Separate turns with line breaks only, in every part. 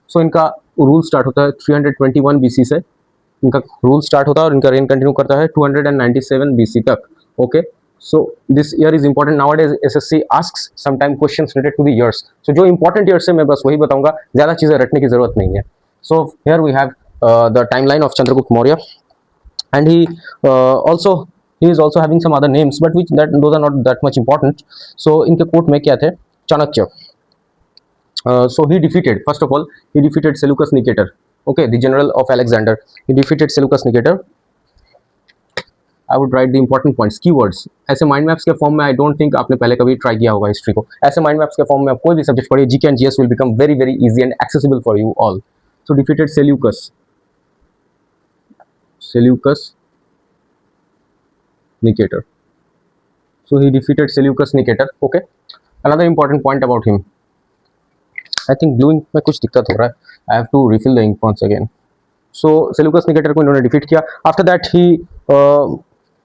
सो इनका rule start होता है 321 BC से, इनका रूल स्टार्ट होता है और इनका रेन कंटिन्यू करता है 297 BC तक। Okay, so this year is important nowadays. SSC asks sometime questions related to the years, so जो इंपॉर्टेंट ईयर्स है मैं बस वही बताऊंगा, ज्यादा चीजें रटने की जरूरत नहीं है। So here we have the timeline of Chandragupta Maurya, and also he is also having some other names, but which that those are not that much important. So इनके कोट में क्या थे? Chanakya, so he defeated, first of all he defeated Seleucus Nicator, okay, the general of Alexander. He defeated Seleucus Nicator. I would write the important points, keywords। ऐसे mind maps के form में I don't think आपने पहले कभी try किया होगा history को। ऐसे माइंड मैप्स के फॉर्म में आप कोई भी सब्जेक्ट पढ़िए, GK and GS will become very very easy and accessible for you all. So defeated Seleucus Nicator. So he defeated Seleucus Nicator. Okay. Another important point about him. I think blue ink में कुछ दिक्कत हो रहा है. I have to refill the ink once again. So Seleucus Nicator को इन्होंने defeat किया. After that he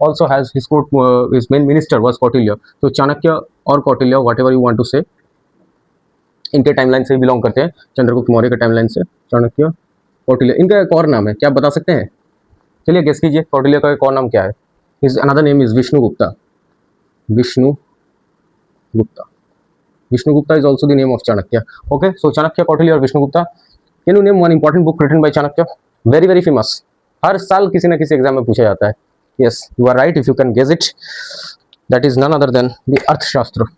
also has his court, his main minister was Kautilya. So Chanakya और Kautilya, whatever you want to say, इनके टाइमलाइन से belong करते हैं, चंद्रगुप्त मौर्य के timeline से। चाणक्य, कौटिल्य, इनका एक और नाम है, क्या आप बता सकते हैं? चलिए गेस कीजिए, कौटिल्य का एक और नाम क्या है? His another name is Vishnugupta. Vishnugupta. Vishnugupta is also the name of Chanakya. Okay, so Chanakya, Kautilya और Vishnugupta. Can you name one important book written by Chanakya? Very very famous. हर साल किसी ना किसी एग्जाम में पूछा जाता है। Yes, you are right if you can guess it. That is none other than the Arthashastra.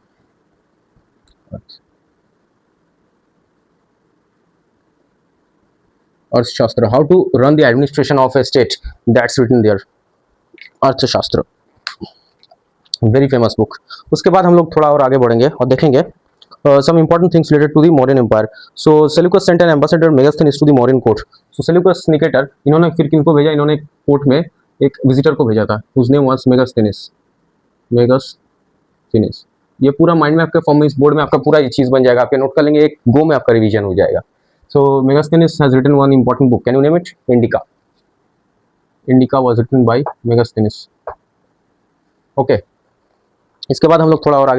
Arthashastra. How to run the administration of a state. That's written there. अर्थशास्त्र, very famous book. उसके बाद हम लोग थोड़ा और आगे बढ़ेंगे और देखेंगे some important things related to the Mauryan Empire. So Seleucus sent an ambassador Megasthenes to the Mauryan court. So Seleucus Nicator, इन्होंने फिर किनको भेजा? इन्होंने कोर्ट में एक विजिटर को भेजा था, whose name was Megasthenes. Megasthenes, ये पूरा माइंड मैप के फॉर्म में इस बोर्ड में आपका पूरा ये चीज बन जाएगा, आपके नोट कर लेंगे, एक गो में आपका रिवीजन हो जाएगा। So Megasthenes has written one important book. Can you name it? Indica. Indica was written by Megasthenes. Okay, इसके बाद हम लोग थोड़ा और आगे